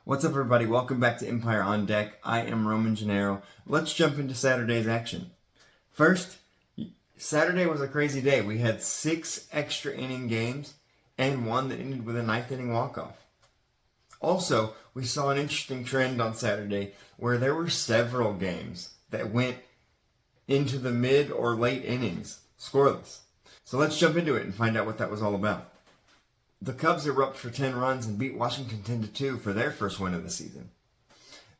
What's up, everybody? Welcome back to Empire on Deck. I am Roman Gennaro. Let's jump into Saturday's action. First, Saturday was a crazy day. We had 6 extra inning games and one that ended with a 9th inning walk-off. Also, we saw an interesting trend on Saturday where there were several games that went into the mid or late innings, scoreless. So let's jump into it and find out what that was all about. The Cubs erupt for 10 runs and beat Washington 10-2 for their first win of the season.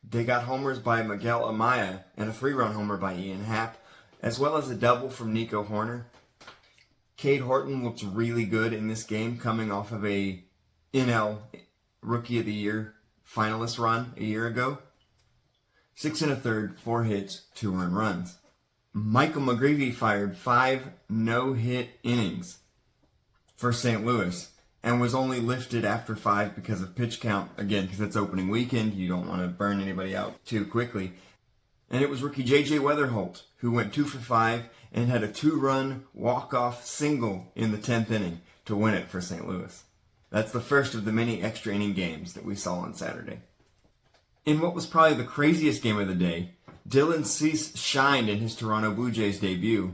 They got homers by Miguel Amaya and a 3-run homer by Ian Happ, as well as a double from Nico Horner. Cade Horton looked really good in this game, coming off of a NL Rookie of the Year finalist run a year ago. 6 1/3, 4 hits, 2 earned runs. Michael McGreevy fired 5 no-hit innings for St. Louis, and was only lifted after 5 because of pitch count. Again, because it's opening weekend, you don't want to burn anybody out too quickly. And it was rookie J.J. Weatherholt who went 2 for 5 and had a 2-run walk-off single in the 10th inning to win it for St. Louis. That's the first of the many extra inning games that we saw on Saturday. In what was probably the craziest game of the day, Dylan Cease shined in his Toronto Blue Jays debut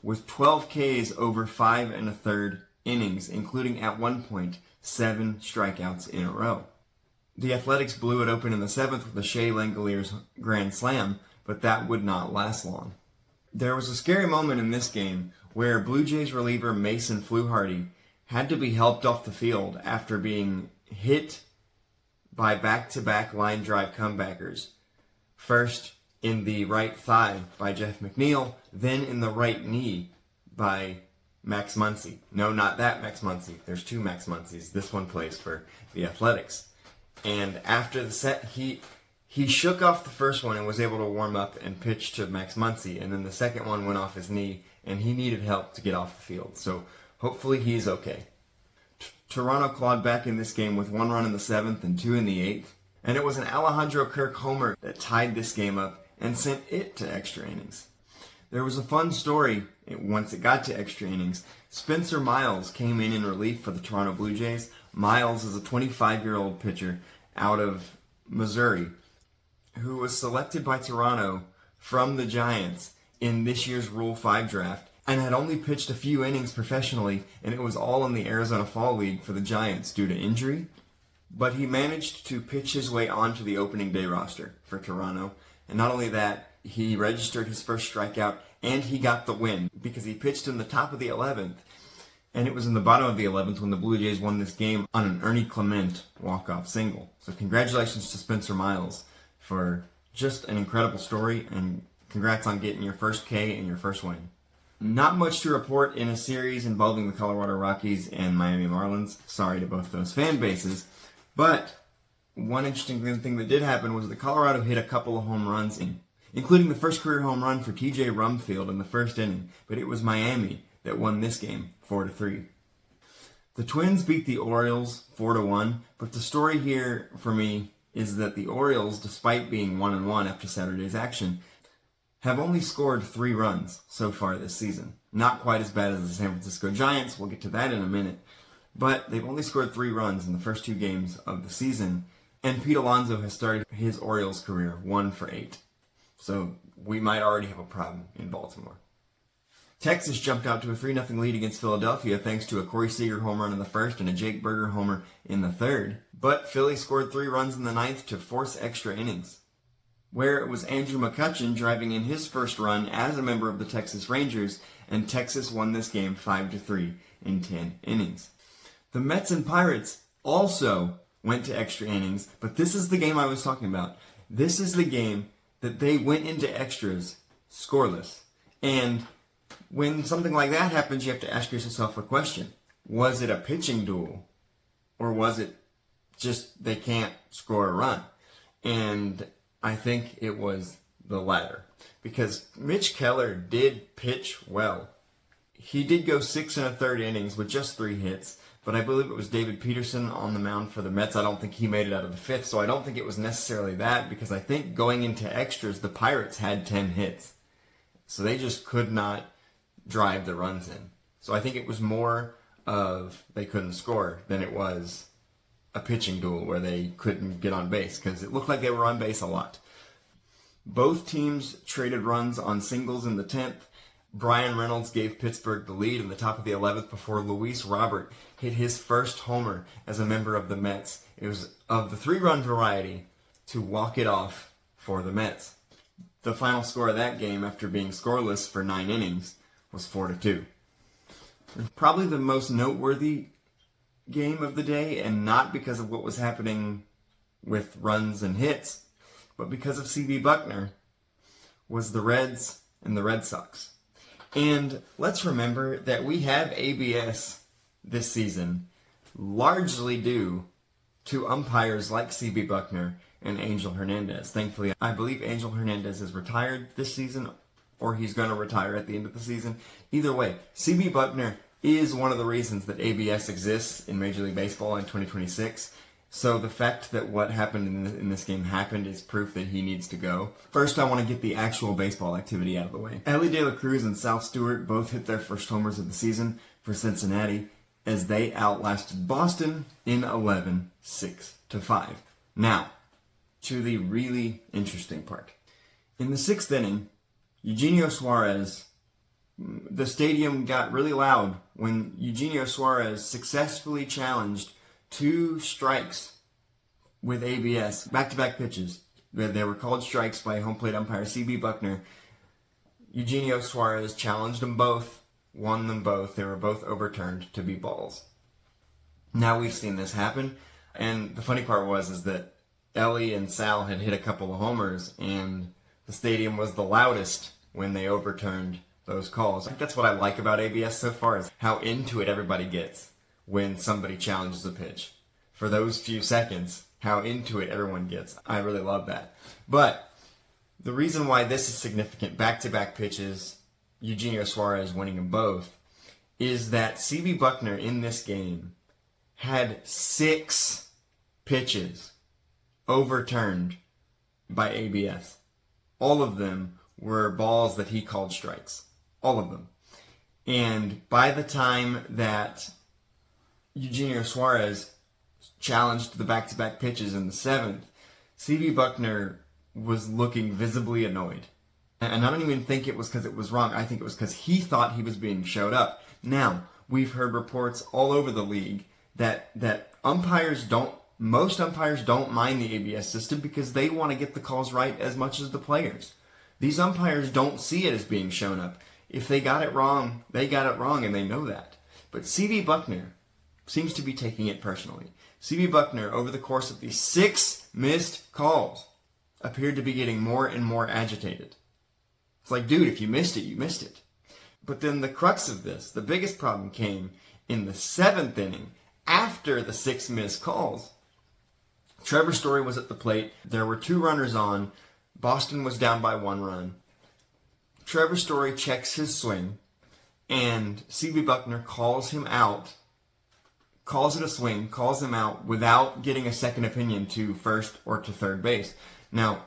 with 12 Ks over 5 1/3 innings, including at one point 7 strikeouts in a row. The Athletics blew it open in the 7th with a Shea Langoliers grand slam, but that would not last long. There was a scary moment in this game where Blue Jays reliever Mason Fluharty had to be helped off the field after being hit by back-to-back line drive comebackers. First in the right thigh by Jeff McNeil, then in the right knee by Max Muncy. No, not that Max Muncy. There's 2 Max Muncies. This one plays for the Athletics. And after the set, he shook off the first one and was able to warm up and pitch to Max Muncy. And then the second one went off his knee, and he needed help to get off the field. So hopefully he's okay. Toronto clawed back in this game with 1 run in the 7th and 2 in the 8th. And it was an Alejandro Kirk homer that tied this game up and sent it to extra innings. There was a fun story once it got to extra innings. Spencer Miles came in relief for the Toronto Blue Jays. Miles is a 25-year-old pitcher out of Missouri who was selected by Toronto from the Giants in this year's Rule 5 draft and had only pitched a few innings professionally, and it was all in the Arizona Fall League for the Giants due to injury. But he managed to pitch his way onto the opening day roster for Toronto. And not only that, he registered his first strikeout, and he got the win because he pitched in the top of the 11th. And it was in the bottom of the 11th when the Blue Jays won this game on an Ernie Clement walk-off single. So congratulations to Spencer Miles for just an incredible story, and congrats on getting your first K and your first win. Not much to report in a series involving the Colorado Rockies and Miami Marlins. Sorry to both those fan bases. But one interesting thing that did happen was that Colorado hit a couple of home runs, including the first career home run for TJ Rumfield in the first inning. But it was Miami that won this game 4-3. The Twins beat the Orioles 4-1, but the story here for me is that the Orioles, despite being 1-1 after Saturday's action, have only scored 3 runs so far this season. Not quite as bad as the San Francisco Giants. We'll get to that in a minute. But they've only scored 3 runs in the first 2 games of the season. And Pete Alonso has started his Orioles career 1 for 8. So we might already have a problem in Baltimore. Texas jumped out to a 3-0 lead against Philadelphia thanks to a Corey Seager home run in the first and a Jake Berger homer in the third. But Philly scored 3 runs in the 9th to force extra innings, where it was Andrew McCutchen driving in his first run as a member of the Texas Rangers, and Texas won this game 5-3 in 10 innings. The Mets and Pirates also went to extra innings, but this is the game I was talking about. This is the game that they went into extras scoreless. And when something like that happens, you have to ask yourself a question. Was it a pitching duel? Or was it just they can't score a run? And I think it was the latter. Because Mitch Keller did pitch well. He did go 6 1/3 innings with just 3 hits. But I believe it was David Peterson on the mound for the Mets. I don't think he made it out of the 5th, so I don't think it was necessarily that, because I think going into extras, the Pirates had 10 hits. So they just could not drive the runs in. So I think it was more of they couldn't score than it was a pitching duel where they couldn't get on base because it looked like they were on base a lot. Both teams traded runs on singles in the 10th. Brian Reynolds gave Pittsburgh the lead in the top of the 11th before Luis Robert hit his first homer as a member of the Mets. It was of the 3-run variety to walk it off for the Mets. The final score of that game, after being scoreless for 9 innings, was 4-2. Probably the most noteworthy game of the day, and not because of what was happening with runs and hits, but because of CB Bucknor, was the Reds and the Red Sox. And let's remember that we have ABS this season largely due to umpires like CB Bucknor and Angel Hernandez. Thankfully, I believe Angel Hernandez is retired this season, or he's going to retire at the end of the season. Either way, CB Bucknor is one of the reasons that ABS exists in Major League Baseball in 2026. So the fact that what happened in this game happened is proof that he needs to go. First, I want to get the actual baseball activity out of the way. Ellie De La Cruz and Sal Stewart both hit their first homers of the season for Cincinnati as they outlasted Boston in 11, 6-5. Now, to the really interesting part. In the 6th inning, Eugenio Suarez, the stadium got really loud when Eugenio Suarez successfully challenged 2 strikes with ABS, back-to-back pitches. They were called strikes by home plate umpire CB Bucknor. Eugenio Suarez challenged them both, won them both. They were both overturned to be balls. Now we've seen this happen, and the funny part is that Ellie and Sal had hit a couple of homers, and the stadium was the loudest when they overturned those calls. That's what I like about ABS so far, is how into it everybody gets when somebody challenges a pitch. For those few seconds, how into it everyone gets. I really love that. But the reason why this is significant, back-to-back pitches, Eugenio Suarez winning them both, is that CB Bucknor in this game had 6 pitches overturned by ABS. All of them were balls that he called strikes. All of them. And by the time that Eugenio Suarez challenged the back-to-back pitches in the 7th, CB Bucknor was looking visibly annoyed. And I don't even think it was because it was wrong. I think it was because he thought he was being showed up. Now, we've heard reports all over the league that most umpires don't mind the ABS system because they want to get the calls right as much as the players. These umpires don't see it as being shown up. If they got it wrong, they got it wrong, and they know that. But CB Bucknor seems to be taking it personally. CB Bucknor, over the course of these 6 missed calls, appeared to be getting more and more agitated. It's like, dude, if you missed it, you missed it. But then the crux of this, the biggest problem came in the 7th inning, after the 6 missed calls. Trevor Story was at the plate. There were 2 runners on. Boston was down by 1 run. Trevor Story checks his swing, and CB Bucknor calls him out, calls it a swing, calls him out without getting a second opinion to first or to third base. Now,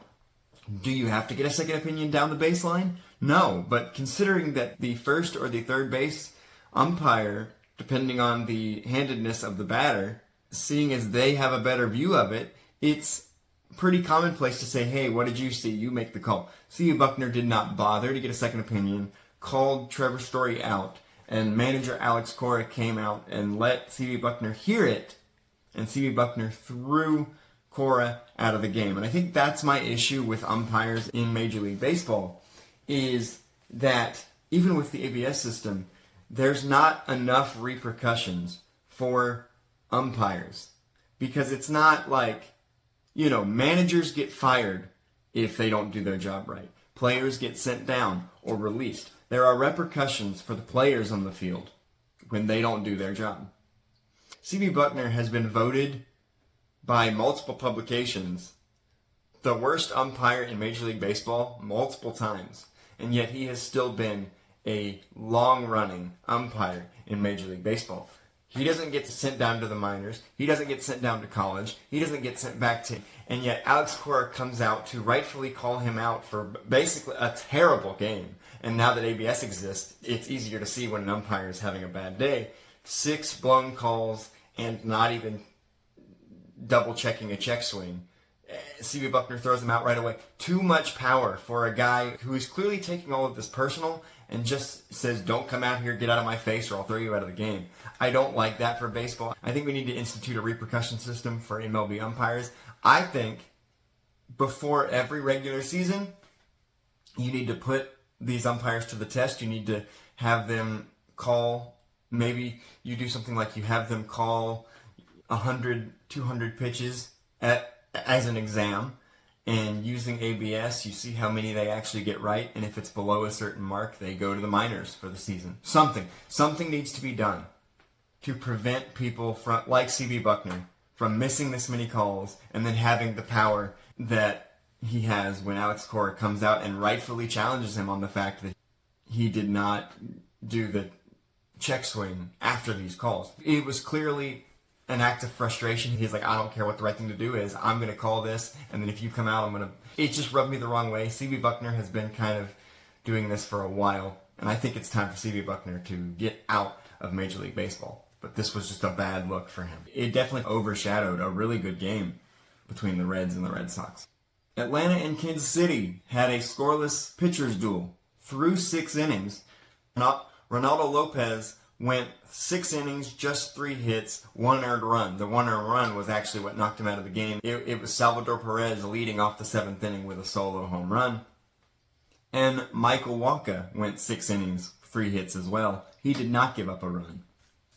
do you have to get a second opinion down the baseline? No, but considering that the first or the third base umpire, depending on the handedness of the batter, seeing as they have a better view of it, it's pretty commonplace to say, hey, what did you see? You make the call. CB Bucknor did not bother to get a second opinion, called Trevor Story out, and manager Alex Cora came out and let CB Bucknor hear it, and CB Bucknor threw Cora out of the game. And I think that's my issue with umpires in Major League Baseball, is that even with the ABS system, there's not enough repercussions for umpires. Because it's not like, managers get fired if they don't do their job right. Players get sent down or released. There are repercussions for the players on the field when they don't do their job. CB Bucknor has been voted by multiple publications the worst umpire in Major League Baseball multiple times, and yet he has still been a long-running umpire in Major League Baseball. He doesn't get sent down to the minors. He doesn't get sent down to college. He doesn't get sent back to... And yet Alex Cora comes out to rightfully call him out for basically a terrible game. And now that ABS exists, it's easier to see when an umpire is having a bad day. 6 blown calls and not even double checking a check swing. CB Bucknor throws him out right away. Too much power for a guy who is clearly taking all of this personal and just says, don't come out here, get out of my face, or I'll throw you out of the game. I don't like that for baseball. I think we need to institute a repercussion system for MLB umpires. I think before every regular season, you need to put these umpires to the test. You need to have them call, maybe you do something like you have them call 100, 200 pitches as an exam, and using ABS, you see how many they actually get right, and if it's below a certain mark, they go to the minors for the season. Something needs to be done to prevent people from, like CB Bucknor, from missing this many calls and then having the power that he has when Alex Cora comes out and rightfully challenges him on the fact that he did not do the check swing after these calls. It was clearly an act of frustration. He's like, I don't care what the right thing to do is. I'm going to call this, and then if you come out, I'm going to... It just rubbed me the wrong way. CB Bucknor has been kind of doing this for a while, and I think it's time for CB Bucknor to get out of Major League Baseball. But this was just a bad look for him. It definitely overshadowed a really good game between the Reds and the Red Sox. Atlanta and Kansas City had a scoreless pitcher's duel through 6 innings. Ronaldo Lopez went 6 innings, just 3 hits, 1 earned run. The 1 earned run was actually what knocked him out of the game. It was Salvador Perez leading off the 7th inning with a solo home run. And Michael Wacha went 6 innings, 3 hits as well. He did not give up a run.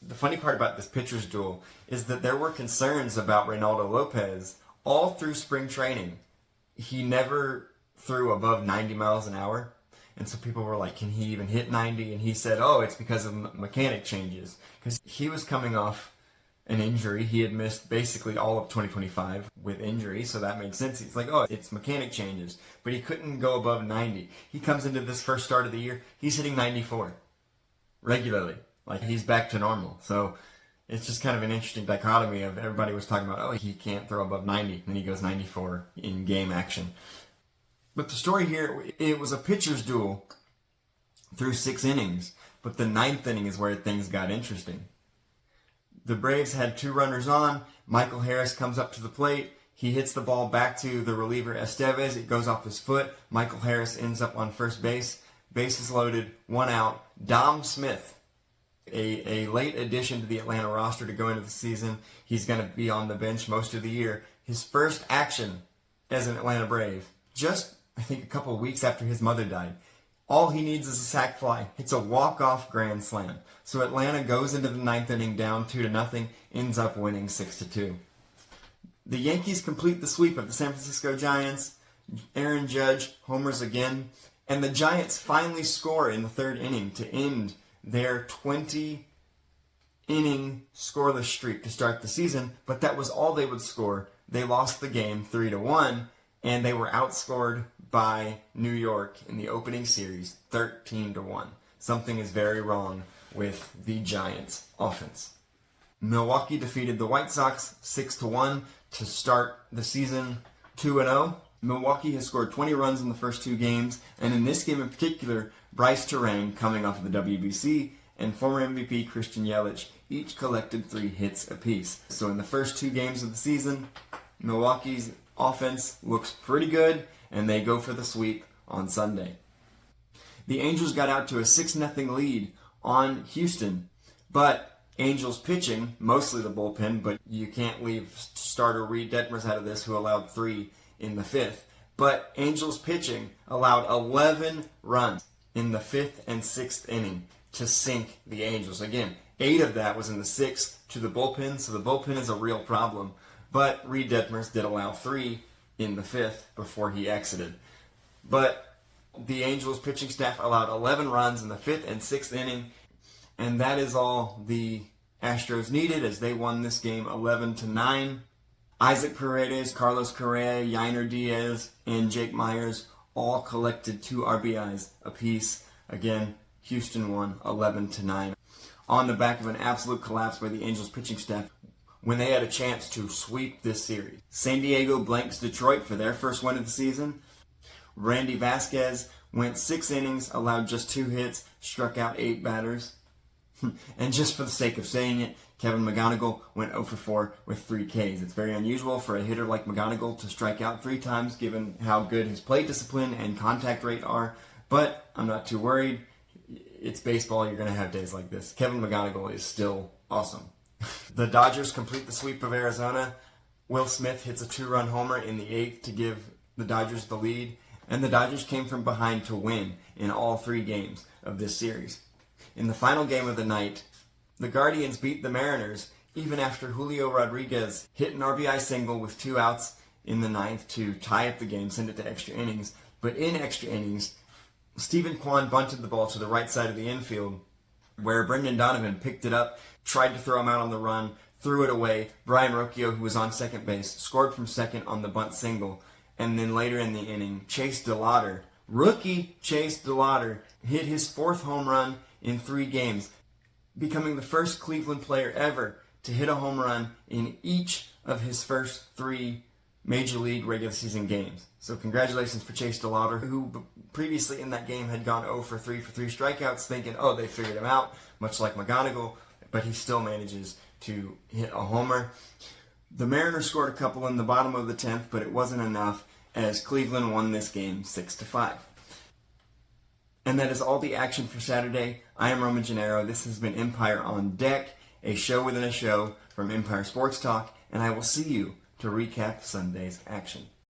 The funny part about this pitcher's duel is that there were concerns about Ronaldo Lopez all through spring training. He never threw above 90 miles an hour. And so people were like, can he even hit 90? And he said, oh, it's because of mechanic changes. Because he was coming off an injury. He had missed basically all of 2025 with injury, so that made sense. He's like, oh, it's mechanic changes. But he couldn't go above 90. He comes into this first start of the year, he's hitting 94 regularly. Like, he's back to normal. So it's just kind of an interesting dichotomy of everybody was talking about, oh, he can't throw above 90. And then he goes 94 in game action. But the story here, it was a pitcher's duel through 6 innings. But the 9th inning is where things got interesting. The Braves had 2 runners on. Michael Harris comes up to the plate. He hits the ball back to the reliever Estevez. It goes off his foot. Michael Harris ends up on first base. Bases loaded, 1 out. Dom Smith, a late addition to the Atlanta roster to go into the season. He's going to be on the bench most of the year. His first action as an Atlanta Brave, just, I think, a couple of weeks after his mother died. All he needs is a sac fly. It's a walk-off grand slam. So Atlanta goes into the 9th inning down 2-0, ends up winning 6-2. The Yankees complete the sweep of the San Francisco Giants. Aaron Judge homers again. And the Giants finally score in the 3rd inning to end their 20-inning scoreless streak to start the season. But that was all they would score. They lost the game 3-1. And they were outscored by New York in the opening series 13-1. Something is very wrong with the Giants' offense. Milwaukee defeated the White Sox 6-1 to start the season 2-0. Milwaukee has scored 20 runs in the first 2 games, and in this game in particular, Bryce Terang, coming off of the WBC, and former MVP Christian Yelich each collected 3 hits apiece. So in the first 2 games of the season, Milwaukee's offense looks pretty good, and they go for the sweep on Sunday. The Angels got out to a 6-0 lead on Houston, but Angels pitching, mostly the bullpen, but you can't leave starter Reed Detmers out of this, who allowed 3 in the 5th. But Angels pitching allowed 11 runs in the 5th and 6th inning to sink the Angels. Again, 8 of that was in the 6th to the bullpen, so the bullpen is a real problem. But Reed Detmers did allow 3 in the 5th before he exited. But the Angels pitching staff allowed 11 runs in the 5th and 6th inning, and that is all the Astros needed as they won this game 11-9. Isaac Paredes, Carlos Correa, Yainer Diaz, and Jake Myers all collected 2 RBIs apiece. Again, Houston won 11-9 on the back of an absolute collapse by the Angels pitching staff when they had a chance to sweep this series. San Diego blanks Detroit for their first win of the season. Randy Vasquez went 6 innings, allowed just 2 hits, struck out 8 batters. And just for the sake of saying it, Kevin McGonigal went 0 for 4 with 3 Ks. It's very unusual for a hitter like McGonigal to strike out 3 times given how good his plate discipline and contact rate are, but I'm not too worried. It's baseball, you're going to have days like this. Kevin McGonigal is still awesome. The Dodgers complete the sweep of Arizona. Will Smith hits a 2-run homer in the 8th to give the Dodgers the lead, and the Dodgers came from behind to win in all 3 games of this series. In the final game of the night, the Guardians beat the Mariners even after Julio Rodriguez hit an RBI single with 2 outs in the 9th to tie up the game, send it to extra innings. But in extra innings, Stephen Kwan bunted the ball to the right side of the infield, where Brendan Donovan picked it up, tried to throw him out on the run, threw it away. Brian Rocchio, who was on second base, scored from second on the bunt single. And then later in the inning, Chase DeLauder, rookie Chase DeLauder, hit his 4th home run in 3 games, becoming the first Cleveland player ever to hit a home run in each of his first 3 Major League regular season games. So congratulations for Chase DeLauder, who previously in that game had gone 0 for 3 for 3 strikeouts, thinking, oh, they figured him out, much like McGonigal, but he still manages to hit a homer. The Mariners scored a couple in the bottom of the 10th, but it wasn't enough as Cleveland won this game 6-5. And that is all the action for Saturday. I am Roman Gennaro. This has been Empire on Deck, a show within a show from Empire Sports Talk, and I will see you to recap Sunday's action.